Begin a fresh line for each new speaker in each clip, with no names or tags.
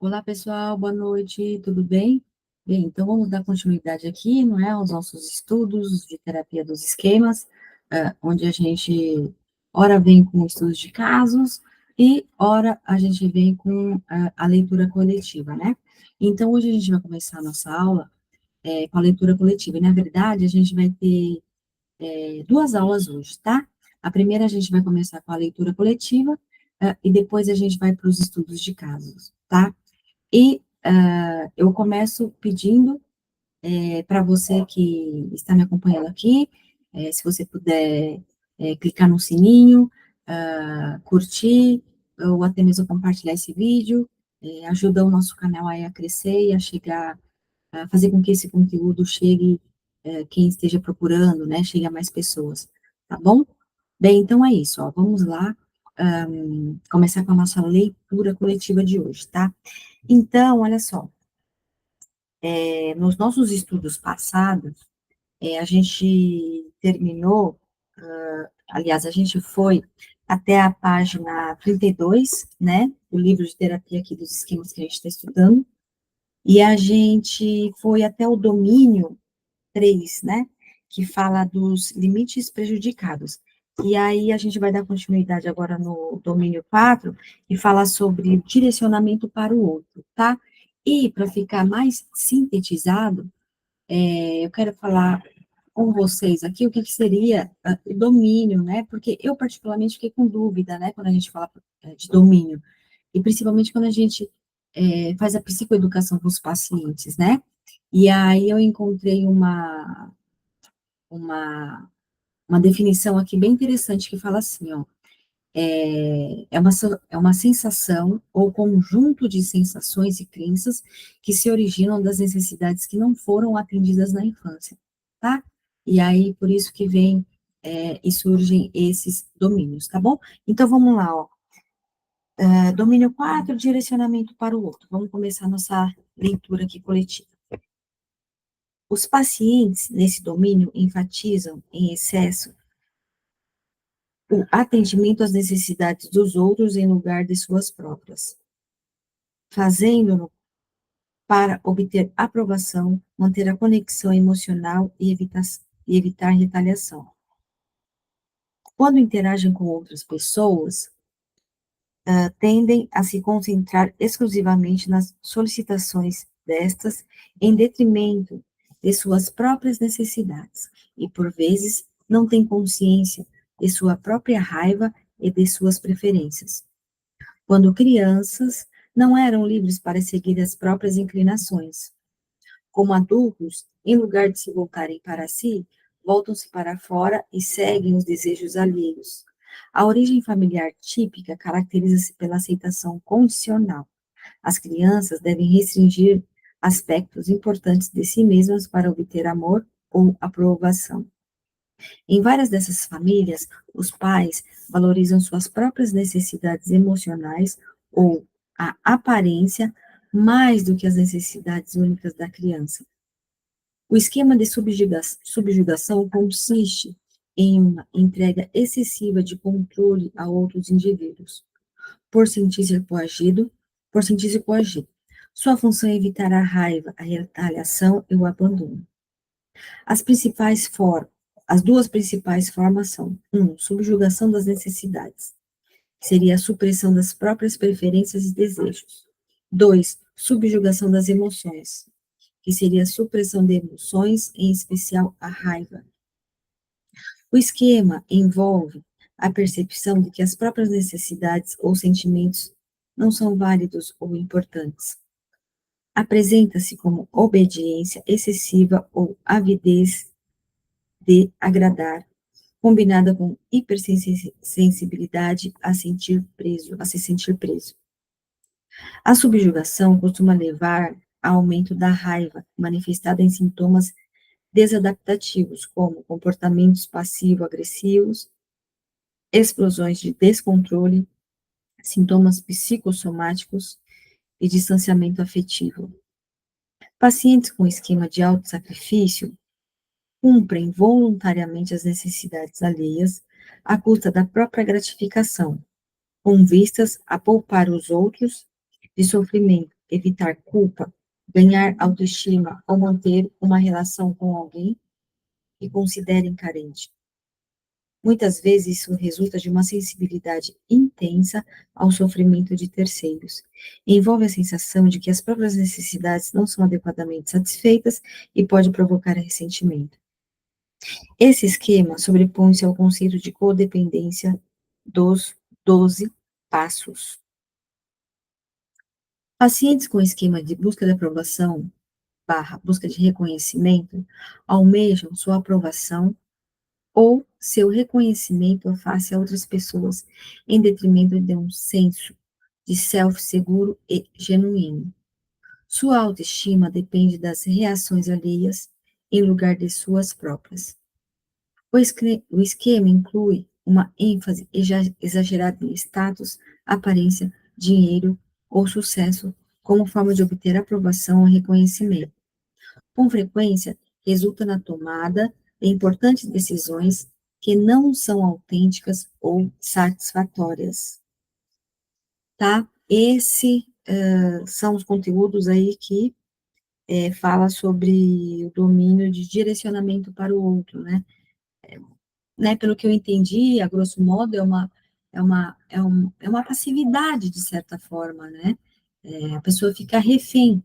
Olá, pessoal, boa noite, tudo bem? Bem, então vamos dar continuidade aqui, não é, aos nossos estudos de terapia dos esquemas, onde a gente, ora vem com estudos de casos e ora a gente vem com a leitura coletiva, né? Então, hoje a gente vai começar a nossa aula com a leitura coletiva, e na verdade a gente vai ter duas aulas hoje, tá? A primeira a gente vai começar com a leitura coletiva, e depois a gente vai para os estudos de casos, tá? E eu começo pedindo para você que está me acompanhando aqui, se você puder clicar no sininho, curtir, ou até mesmo compartilhar esse vídeo, ajuda o nosso canal aí a crescer e a chegar, a fazer com que esse conteúdo chegue, quem esteja procurando, né, chegue a mais pessoas, tá bom? Bem, então é isso, ó, vamos lá, começar com a nossa leitura coletiva de hoje, tá? Então, olha só, nos nossos estudos passados, a gente terminou, aliás, a gente foi até a página 32, né, do livro de terapia aqui dos esquemas que a gente está estudando, e a gente foi até o domínio 3, né, que fala dos limites prejudicados. E aí a gente vai dar continuidade agora no domínio 4, que fala sobre direcionamento para o outro, tá? E para ficar mais sintetizado, eu quero falar com vocês aqui o que seria o domínio, né? Porque eu particularmente fiquei com dúvida, né, quando a gente fala de domínio, e principalmente quando a gente faz a psicoeducação com os pacientes, né? E aí eu encontrei uma, uma definição aqui bem interessante que fala assim, ó, é uma sensação ou conjunto de sensações e crenças que se originam das necessidades que não foram atendidas na infância, tá? E aí, por isso que vem e surgem esses domínios, tá bom? Então, vamos lá, ó. Domínio 4, direcionamento para o outro. Vamos começar a nossa leitura aqui coletiva. Os pacientes nesse domínio enfatizam em excesso o atendimento às necessidades dos outros em lugar de suas próprias, fazendo-no para obter aprovação, manter a conexão emocional e evitar retaliação. Quando interagem com outras pessoas, tendem a se concentrar exclusivamente nas solicitações destas, em detrimento de suas próprias necessidades, e por vezes não têm consciência de sua própria raiva e de suas preferências. Quando crianças, não eram livres para seguir as próprias inclinações. Como adultos, em lugar de se voltarem para si, voltam-se para fora e seguem os desejos alheios. A origem familiar típica caracteriza-se pela aceitação condicional. As crianças devem restringir aspectos importantes de si mesmas para obter amor ou aprovação. Em várias dessas famílias, os pais valorizam suas próprias necessidades emocionais ou a aparência mais do que as necessidades únicas da criança. O esquema de subjugação consiste em uma entrega excessiva de controle a outros indivíduos, por sentir-se coagido, por sentir-se coagido. Sua função é evitar a raiva, a retaliação e o abandono. As principais formas, as duas principais formas são: subjugação das necessidades, que seria a supressão das próprias preferências e desejos. 2, subjugação das emoções, que seria a supressão de emoções, em especial a raiva. O esquema envolve a percepção de que as próprias necessidades ou sentimentos não são válidos ou importantes. Apresenta-se como obediência excessiva ou avidez de agradar, combinada com hipersensibilidade a se sentir preso. A subjugação costuma levar ao aumento da raiva, manifestada em sintomas desadaptativos, como comportamentos passivo-agressivos, explosões de descontrole, sintomas psicossomáticos e distanciamento afetivo. Pacientes com esquema de autossacrifício cumprem voluntariamente as necessidades alheias à custa da própria gratificação, com vistas a poupar os outros de sofrimento evitar culpa, ganhar autoestima ou manter uma relação com alguém que considerem carente. Muitas vezes isso resulta de uma sensibilidade intensa ao sofrimento de terceiros. Envolve a sensação de que as próprias necessidades não são adequadamente satisfeitas e pode provocar ressentimento. Esse esquema sobrepõe-se ao conceito de codependência dos 12 passos. Pacientes com esquema de busca de aprovação, busca de reconhecimento, almejam sua aprovação ou seu reconhecimento face a outras pessoas, em detrimento de um senso de self seguro e genuíno. Sua autoestima depende das reações alheias em lugar de suas próprias. O esquema inclui uma ênfase exagerada em status, aparência, dinheiro ou sucesso como forma de obter aprovação ou reconhecimento. Com frequência, resulta na tomada de importantes decisões que não são autênticas ou satisfatórias. Tá? São os conteúdos aí que fala sobre o domínio de direcionamento para o outro, né? Pelo que eu entendi, a grosso modo, é uma passividade, de certa forma, né? A pessoa fica refém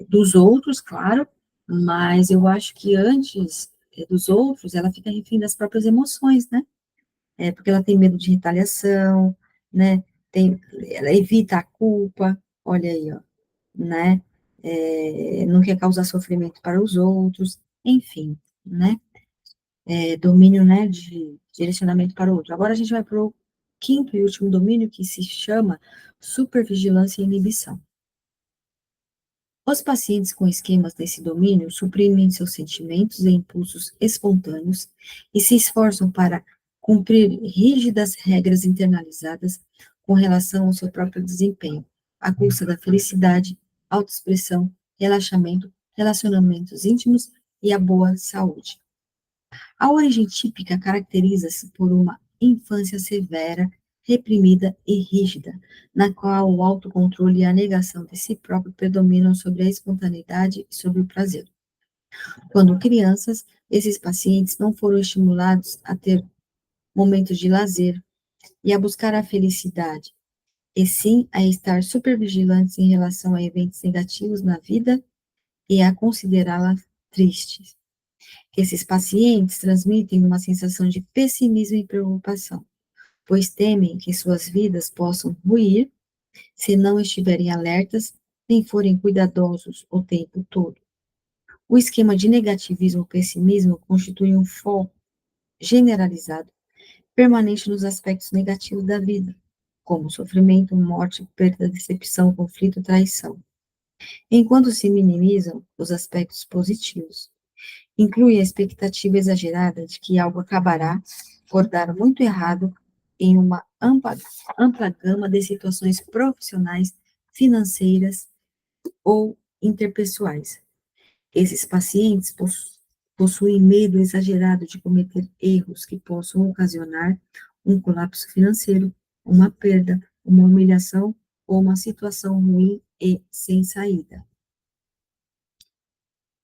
dos outros, claro, mas eu acho que antes dos outros, ela fica refém das próprias emoções, né? Porque ela tem medo de retaliação, né? Ela evita a culpa, olha aí, ó, né? Não quer causar sofrimento para os outros, enfim, né? Domínio, né, de direcionamento para o outro. Agora a gente vai para o quinto e último domínio, que se chama supervigilância e inibição. Os pacientes com esquemas desse domínio suprimem seus sentimentos e impulsos espontâneos e se esforçam para cumprir rígidas regras internalizadas com relação ao seu próprio desempenho, à custa da felicidade, autoexpressão, relaxamento, relacionamentos íntimos e a boa saúde. A origem típica caracteriza-se por uma infância severa, reprimida e rígida, na qual o autocontrole e a negação de si próprio predominam sobre a espontaneidade e sobre o prazer. Quando crianças, esses pacientes não foram estimulados a ter momentos de lazer e a buscar a felicidade, e sim a estar supervigilantes em relação a eventos negativos na vida e a considerá-la tristes. Esses pacientes transmitem uma sensação de pessimismo e preocupação, pois temem que suas vidas possam ruir se não estiverem alertas nem forem cuidadosos o tempo todo. O esquema de negativismo ou pessimismo constitui um foco generalizado, permanente nos aspectos negativos da vida, como sofrimento, morte, perda, decepção, conflito, traição, enquanto se minimizam os aspectos positivos. Inclui a expectativa exagerada de que algo acabará por dar muito errado em uma ampla gama de situações profissionais, financeiras ou interpessoais. Esses pacientes possuem medo exagerado de cometer erros que possam ocasionar um colapso financeiro, uma perda, uma humilhação ou uma situação ruim e sem saída.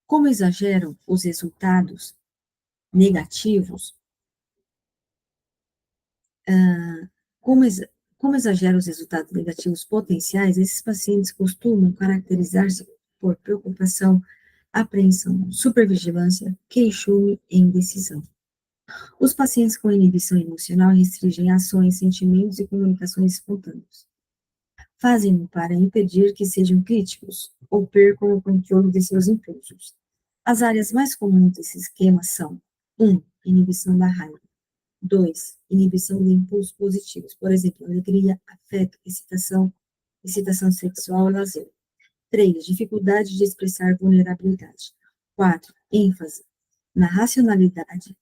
Como exageram os resultados negativos, como, como exageram os resultados negativos potenciais, esses pacientes costumam caracterizar-se por preocupação, apreensão, supervigilância, queixume e indecisão. Os pacientes com inibição emocional restringem ações, sentimentos e comunicações espontâneos. Fazem-no para impedir que sejam críticos ou percam o controle de seus impulsos. As áreas mais comuns desse esquema são: 1. Inibição da raiva. 2. Inibição de impulsos positivos, por exemplo, alegria, afeto, excitação sexual e lazer. 3. Dificuldade de expressar vulnerabilidade. 4. ênfase na racionalidade,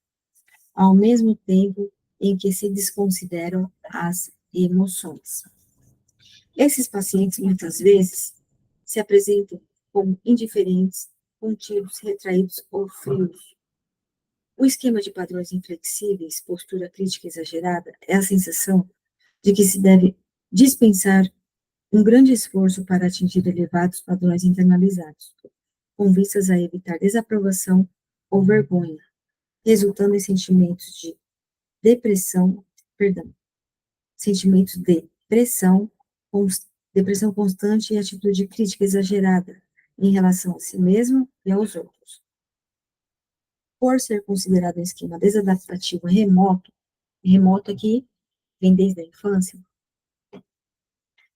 ao mesmo tempo em que se desconsideram as emoções. Esses pacientes, muitas vezes, se apresentam como indiferentes, contidos, retraídos ou frios. O esquema de padrões inflexíveis, postura crítica exagerada, é a sensação de que se deve dispensar um grande esforço para atingir elevados padrões internalizados, com vistas a evitar desaprovação ou vergonha, resultando em sentimentos de depressão, perdão, sentimentos de pressão, depressão constante e atitude crítica exagerada em relação a si mesmo e aos outros. Por ser considerado um esquema desadaptativo remoto aqui vem desde a infância,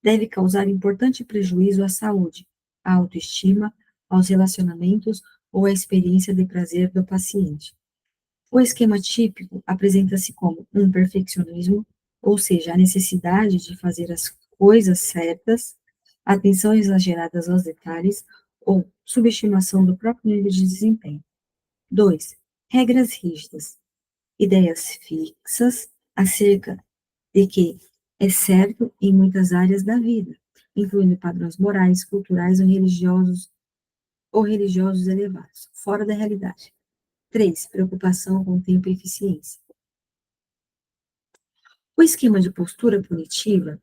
deve causar importante prejuízo à saúde, à autoestima, aos relacionamentos ou à experiência de prazer do paciente. O esquema típico apresenta-se como um perfeccionismo, ou seja, a necessidade de fazer as coisas certas, atenção exagerada aos detalhes ou subestimação do próprio nível de desempenho. 2. Regras rígidas, ideias fixas acerca de que é certo em muitas áreas da vida, incluindo padrões morais, culturais ou religiosos elevados, fora da realidade. 3. Preocupação com tempo e eficiência. O esquema de postura punitiva,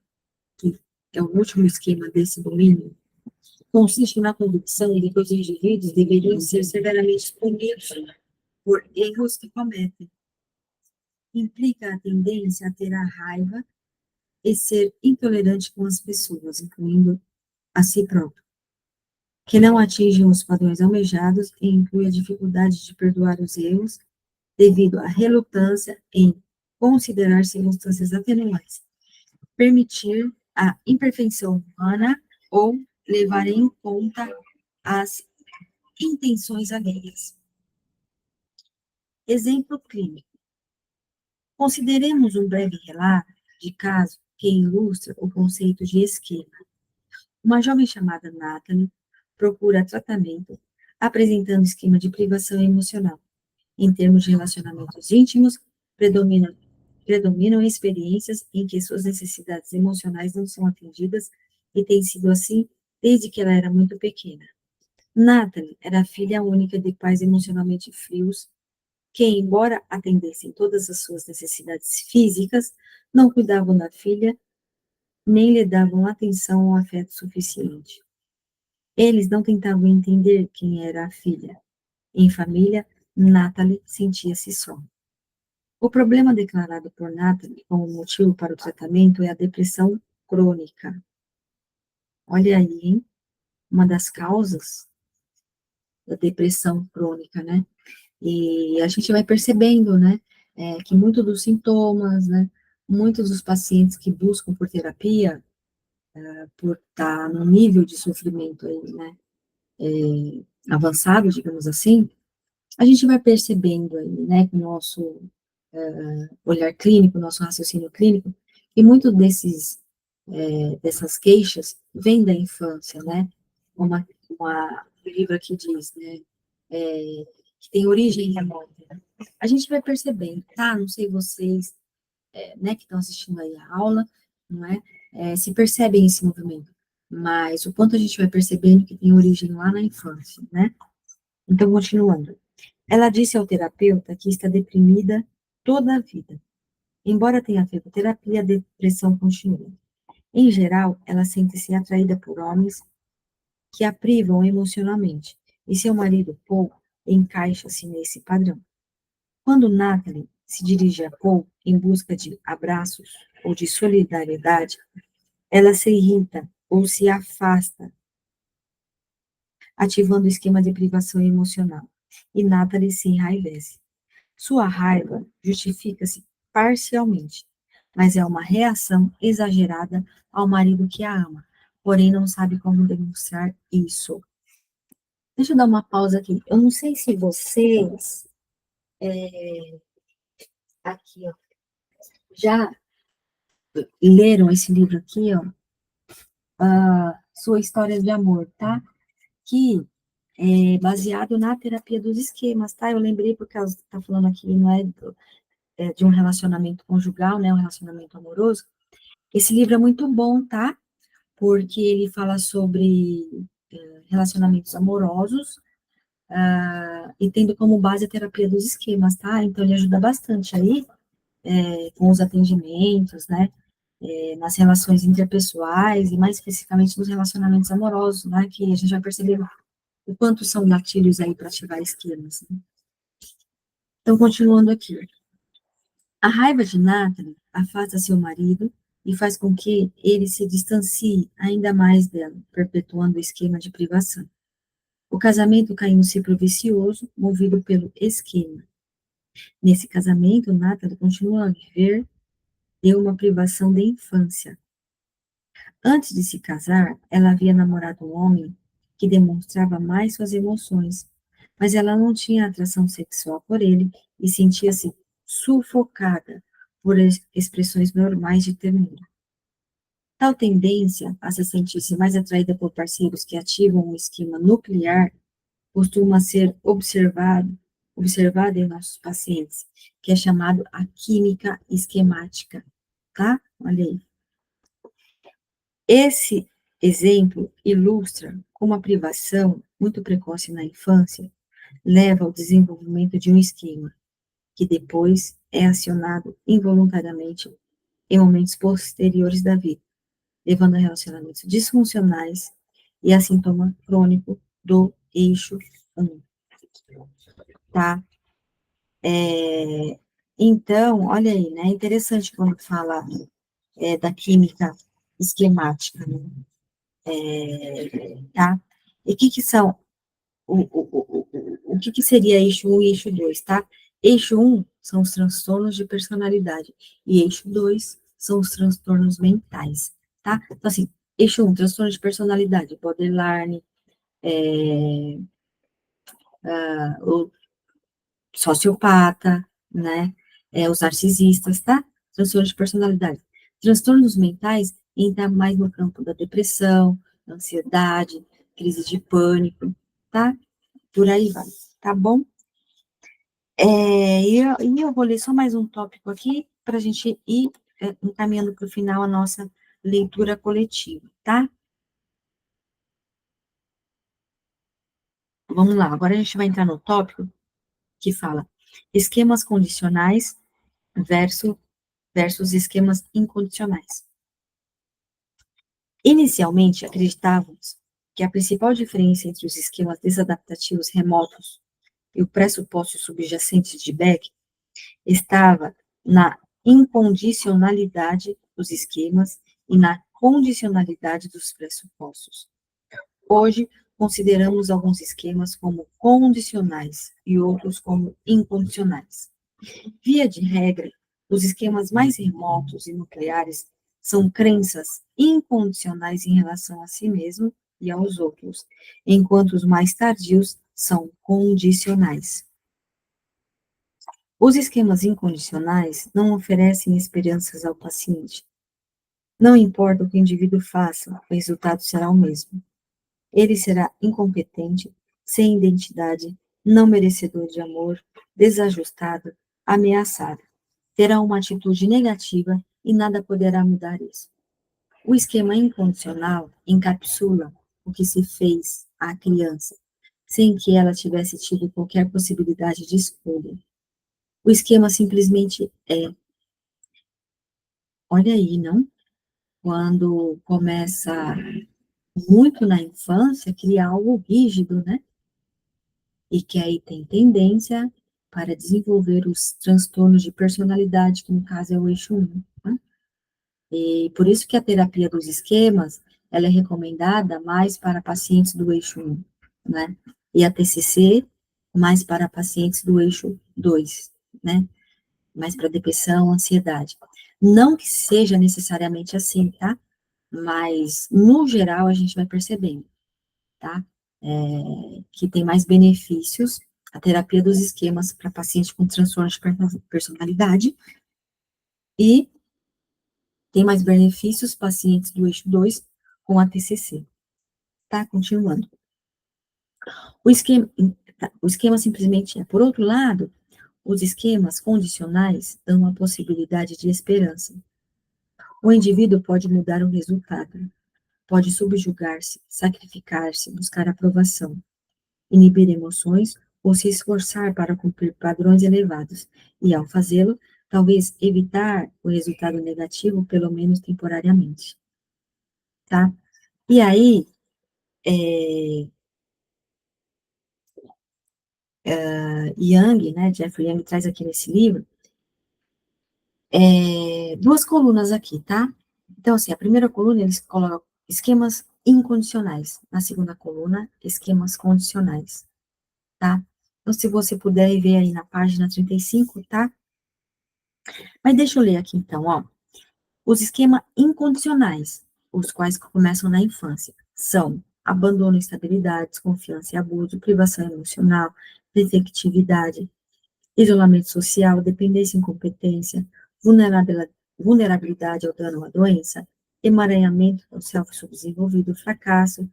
que é o último esquema desse domínio, consiste na convicção de que os indivíduos deveriam ser severamente punidos por erros que cometem. Implica a tendência a ter a raiva e ser intolerante com as pessoas, incluindo a si próprio, que não atingem os padrões almejados e inclui a dificuldade de perdoar os erros devido à relutância em considerar circunstâncias atenuantes, permitir a imperfeição humana ou levar em conta as intenções alheias. Exemplo clínico. Consideremos um breve relato de caso que ilustra o conceito de esquema. Uma jovem chamada Natalie procura tratamento apresentando esquema de privação emocional. Em termos de relacionamentos íntimos, predominam experiências em que suas necessidades emocionais não são atendidas e tem sido assim desde que ela era muito pequena. Natalie era filha única de pais emocionalmente frios, que, embora atendessem todas as suas necessidades físicas, não cuidavam da filha, nem lhe davam atenção ou afeto suficiente. Eles não tentavam entender quem era a filha. Em família, Natalie sentia-se só. O problema declarado por Natalie como motivo para o tratamento é a depressão crônica. Olha aí, hein? Uma das causas da depressão crônica, né? E a gente vai percebendo, né, que muitos dos sintomas, né, muitos dos pacientes que buscam por terapia, por estar no nível de sofrimento aí, né, avançado, digamos assim, a gente vai percebendo aí, né, com o nosso olhar clínico, nosso raciocínio clínico, que muito dessas queixas vêm da infância, né, um livro aqui diz, né, que tem origem remota. A gente vai percebendo, tá? Não sei vocês, né, que estão assistindo aí a aula, não é? Se percebem esse movimento, mas o quanto a gente vai percebendo que tem origem lá na infância, né? Então, continuando. Ela disse ao terapeuta que está deprimida toda a vida. Embora tenha feito terapia, a depressão continua. Em geral, ela sente-se atraída por homens que a privam emocionalmente, e seu marido, Paul, encaixa-se nesse padrão. Quando Natalie se dirige a Paul em busca de abraços ou de solidariedade, ela se irrita ou se afasta, ativando o esquema de privação emocional, e Natalie se enraivece. Sua raiva justifica-se parcialmente, mas é uma reação exagerada ao marido que a ama, porém não sabe como demonstrar isso. Deixa eu dar uma pausa aqui. Eu não sei se vocês, aqui, ó, já leram esse livro aqui, ó, Sua História de Amor, tá? Que é baseado na terapia dos esquemas, tá? Eu lembrei porque ela está falando aqui, não de um relacionamento conjugal, né? Um relacionamento amoroso. Esse livro é muito bom, tá? Porque ele fala sobre relacionamentos amorosos, e tendo como base a terapia dos esquemas, tá? Então, ele ajuda bastante aí, com os atendimentos, né? nas relações interpessoais e mais especificamente nos relacionamentos amorosos, né, que a gente vai perceber o quanto são gatilhos aí para ativar esquemas, né? Então, continuando aqui. A raiva de Natalie afasta seu marido e faz com que ele se distancie ainda mais dela, perpetuando o esquema de privação. O casamento cai em um ciclo vicioso, movido pelo esquema. Nesse casamento, Natalie continua a viver de uma privação da infância. Antes de se casar, ela havia namorado um homem que demonstrava mais suas emoções, mas ela não tinha atração sexual por ele e sentia-se sufocada por expressões normais de ternura. Tal tendência a se sentir-se mais atraída por parceiros que ativam um esquema nuclear costuma ser observada em nossos pacientes, que é chamado a química esquemática, tá? Olha aí. Esse exemplo ilustra como a privação, muito precoce na infância, leva ao desenvolvimento de um esquema, que depois é acionado involuntariamente em momentos posteriores da vida, levando a relacionamentos disfuncionais e a sintoma crônico do eixo 1, tá? Então, olha aí, né? É interessante quando fala da química esquemática, né? Tá? E o que são, o que seria eixo 1 e eixo 2, tá? Eixo 1 são os transtornos de personalidade, e eixo 2 são os transtornos mentais, tá? Então, assim, eixo 1, transtorno de personalidade, borderline, o sociopata, né? Os narcisistas, tá? Transtornos de personalidade. Transtornos mentais entra mais no campo da depressão, ansiedade, crise de pânico, tá? Por aí vai, tá bom? E eu vou ler só mais um tópico aqui para a gente ir encaminhando para o final a nossa leitura coletiva, tá? Vamos lá, agora a gente vai entrar no tópico que fala esquemas condicionais versus, versus esquemas incondicionais. Inicialmente, acreditávamos que a principal diferença entre os esquemas desadaptativos remotos e o pressuposto subjacente de Beck estava na incondicionalidade dos esquemas e na condicionalidade dos pressupostos. Hoje, consideramos alguns esquemas como condicionais e outros como incondicionais. Via de regra, os esquemas mais remotos e nucleares são crenças incondicionais em relação a si mesmo e aos outros, enquanto os mais tardios são condicionais. Os esquemas incondicionais não oferecem esperanças ao paciente. Não importa o que o indivíduo faça, o resultado será o mesmo. Ele será incompetente, sem identidade, não merecedor de amor, desajustado, ameaçado. Terá uma atitude negativa e nada poderá mudar isso. O esquema incondicional encapsula o que se fez à criança, sem que ela tivesse tido qualquer possibilidade de escolha. O esquema simplesmente é. Olha aí, não? Quando começa muito na infância, cria algo rígido, né? E que aí tem tendência para desenvolver os transtornos de personalidade, que no caso é o eixo 1, né? E por isso que a terapia dos esquemas, ela é recomendada mais para pacientes do eixo 1, né? E a TCC, mais para pacientes do eixo 2, né? Mais para depressão, ansiedade. Não que seja necessariamente assim, tá? Mas, no geral, a gente vai percebendo, tá? Que tem mais benefícios a terapia dos esquemas para pacientes com transtorno de personalidade e tem mais benefícios pacientes do eixo 2 com a TCC. Tá? Continuando. O esquema simplesmente é. Por outro lado, os esquemas condicionais dão a possibilidade de esperança. O indivíduo pode mudar o resultado, pode subjugar-se, sacrificar-se, buscar aprovação, inibir emoções ou se esforçar para cumprir padrões elevados, e ao fazê-lo, talvez evitar o resultado negativo, pelo menos temporariamente, tá? E aí, Young, né, Jeffrey Young traz aqui nesse livro, duas colunas aqui, tá? Então, assim, a primeira coluna, eles colocam esquemas incondicionais. Na segunda coluna, esquemas condicionais, tá? Então, se você puder ver aí na página 35, tá? Mas deixa eu ler aqui, então, ó. Os esquemas incondicionais, os quais começam na infância, são abandono, instabilidade, desconfiança e abuso, privação emocional, defectividade, isolamento social, dependência e incompetência, vulnerabilidade ao dano ou à doença, emaranhamento do self-subdesenvolvido, fracasso,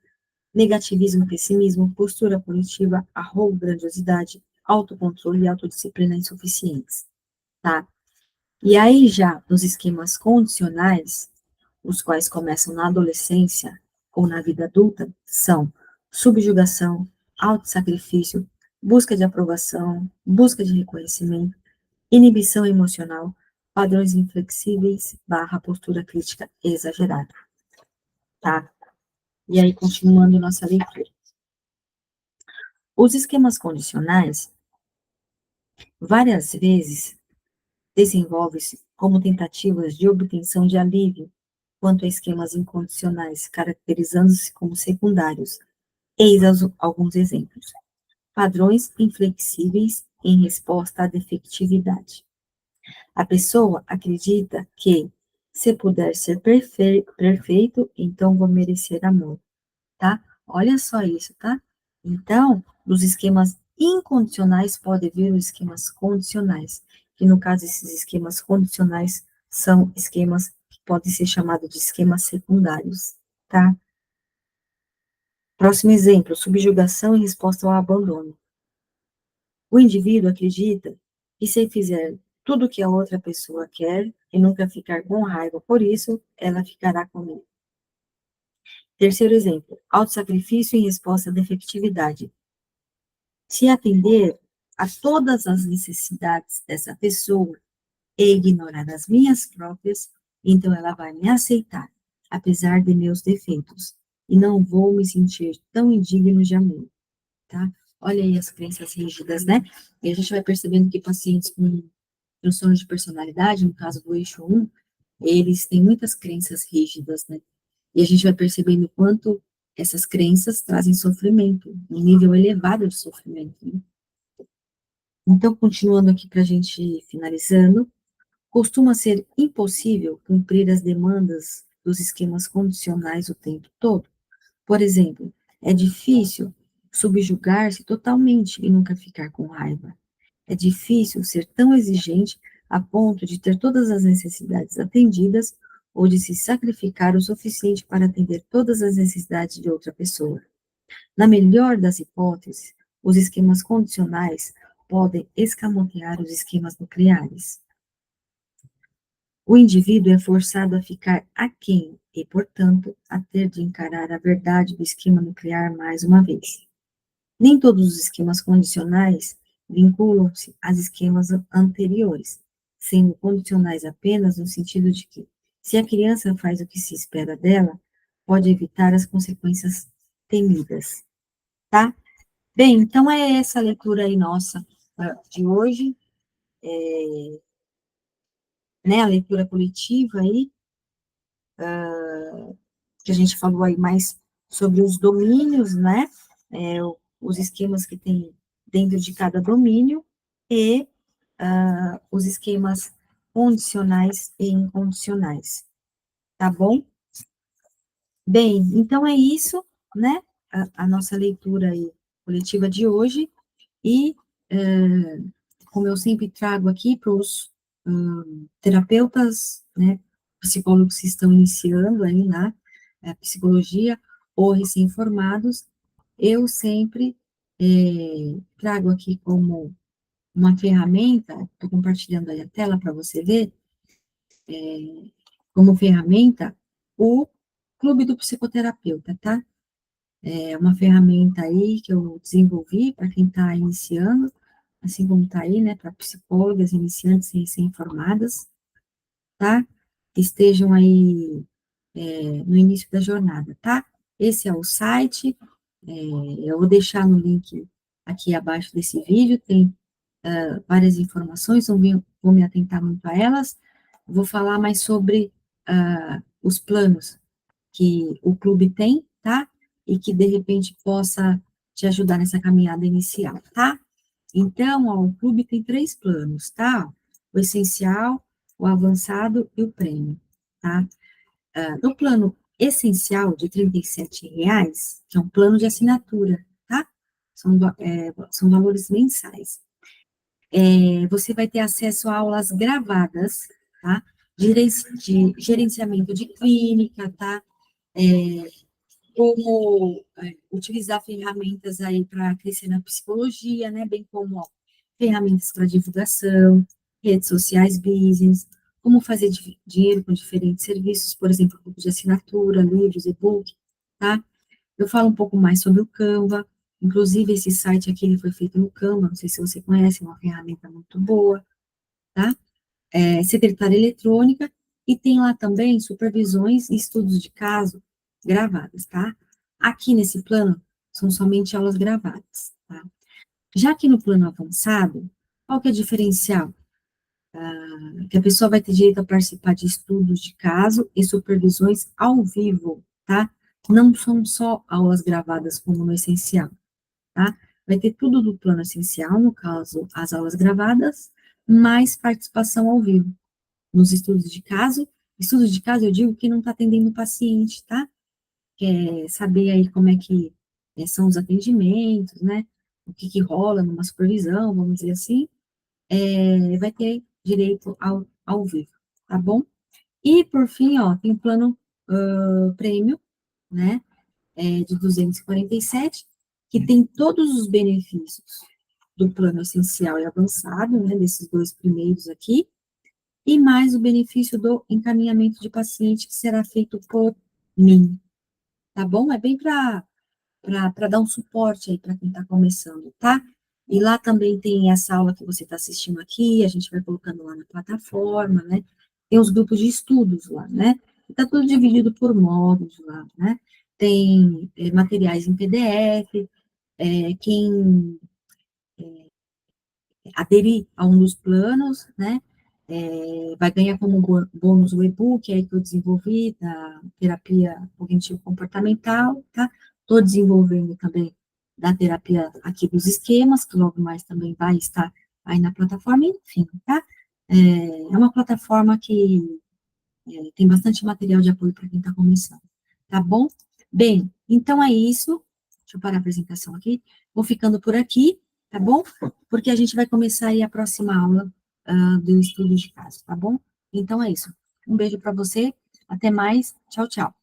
negativismo e pessimismo, postura punitiva, arrogo, grandiosidade, autocontrole e autodisciplina insuficientes, tá? E aí já nos esquemas condicionais, os quais começam na adolescência ou na vida adulta, são subjugação, autossacrifício, busca de aprovação, busca de reconhecimento, inibição emocional, padrões inflexíveis, barra postura crítica exagerada, tá? E aí, continuando nossa leitura. Os esquemas condicionais, várias vezes, desenvolvem-se como tentativas de obtenção de alívio quanto a esquemas incondicionais, caracterizando-se como secundários. Eis alguns exemplos. Padrões inflexíveis em resposta à defectividade. A pessoa acredita que, se puder ser perfeito, então vou merecer amor, tá? Olha só isso, tá? Então, dos esquemas incondicionais pode vir os esquemas condicionais, que no caso esses esquemas condicionais são esquemas que podem ser chamados de esquemas secundários, tá? Próximo exemplo, subjugação em resposta ao abandono. O indivíduo acredita que se fizer tudo o que a outra pessoa quer e nunca ficar com raiva por isso, ela ficará comigo. Terceiro exemplo, autossacrifício em resposta à defectividade. Se atender a todas as necessidades dessa pessoa e ignorar as minhas próprias, então ela vai me aceitar, apesar de meus defeitos, e não vou me sentir tão indigno de amor, tá? Olha aí as crenças rígidas, né? E a gente vai percebendo que pacientes com transtorno de personalidade, no caso do eixo 1, eles têm muitas crenças rígidas, né? E a gente vai percebendo quanto essas crenças trazem sofrimento, um nível elevado de sofrimento, né? Então, continuando aqui para a gente finalizando, costuma ser impossível cumprir as demandas dos esquemas condicionais o tempo todo. Por exemplo, é difícil subjugar-se totalmente e nunca ficar com raiva. É difícil ser tão exigente a ponto de ter todas as necessidades atendidas ou de se sacrificar o suficiente para atender todas as necessidades de outra pessoa. Na melhor das hipóteses, os esquemas condicionais podem escamotear os esquemas nucleares. O indivíduo é forçado a ficar aquém e, portanto, a ter de encarar a verdade do esquema nuclear mais uma vez. Nem todos os esquemas condicionais vinculam-se às esquemas anteriores, sendo condicionais apenas no sentido de que, se a criança faz o que se espera dela, pode evitar as consequências temidas, tá? Bem, então é essa leitura aí nossa de hoje, né, a leitura coletiva aí, que a gente falou aí mais sobre os domínios, né, os esquemas que tem dentro de cada domínio, e os esquemas condicionais e incondicionais, tá bom? Bem, então é isso, né, a nossa leitura aí coletiva de hoje, e como eu sempre trago aqui para os terapeutas, né, psicólogos que estão iniciando aí na psicologia ou recém-formados, eu sempre trago aqui como uma ferramenta, estou compartilhando aí a tela para você ver, como ferramenta, o Clube do Psicoterapeuta, tá? É uma ferramenta aí que eu desenvolvi para quem está iniciando, assim como está aí, né, para psicólogas, iniciantes e recém-formadas, tá? Que estejam aí no início da jornada, tá? Esse é o site, eu vou deixar no link aqui abaixo desse vídeo, tem várias informações, não vou me atentar muito a elas, vou falar mais sobre os planos que o clube tem, tá? E que, de repente, possa te ajudar nessa caminhada inicial, tá? Então, ó, o clube tem 3 planos, tá? O essencial, o avançado e o prêmio, tá? No plano essencial de R$ 37, que é um plano de assinatura, tá? São valores mensais. Você vai ter acesso a aulas gravadas, tá? De gerenciamento de clínica, tá? É, como utilizar ferramentas aí para crescer na psicologia, né? Bem como ó, ferramentas para divulgação, redes sociais, business, como fazer dinheiro com diferentes serviços, por exemplo, grupo de assinatura, livros, e-book, tá? Eu falo um pouco mais sobre o Canva, inclusive esse site aqui ele foi feito no Canva, não sei se você conhece, é uma ferramenta muito boa, tá? Secretária eletrônica, e tem lá também supervisões e estudos de caso gravadas, tá? Aqui nesse plano, são somente aulas gravadas, tá? Já que no plano avançado, qual que é o diferencial? Que a pessoa vai ter direito a participar de estudos de caso e supervisões ao vivo, tá? Não são só aulas gravadas como no essencial, tá? Vai ter tudo do plano essencial, no caso, as aulas gravadas, mais participação ao vivo nos estudos de caso. Estudos de caso, eu digo que não está atendendo o paciente, tá? Quer saber aí como é que são os atendimentos, né? O que que rola numa supervisão, vamos dizer assim, vai ter direito ao vivo, tá bom? E, por fim, ó, tem o plano prêmio, né? De 247, que tem todos os benefícios do plano essencial e avançado, né? Desses 2 primeiros aqui, e mais o benefício do encaminhamento de paciente que será feito por mim, tá bom? É bem para dar um suporte aí para quem está começando, tá? E lá também tem essa aula que você está assistindo aqui, a gente vai colocando lá na plataforma, né? Tem os grupos de estudos lá, né? Está tudo dividido por módulos lá, né? Tem materiais em PDF, quem aderir a um dos planos, né? Vai ganhar como bônus o e-book aí que eu desenvolvi da terapia cognitivo-comportamental, tá? Estou desenvolvendo também da terapia aqui dos esquemas, que logo mais também vai estar aí na plataforma, enfim, tá? É uma plataforma que tem bastante material de apoio para quem está começando, tá bom? Bem, então é isso. Deixa eu parar a apresentação aqui. Vou ficando por aqui, tá bom? Porque a gente vai começar aí a próxima aula do estudo de caso, tá bom? Então é isso. Um beijo para você. Até mais. Tchau, tchau.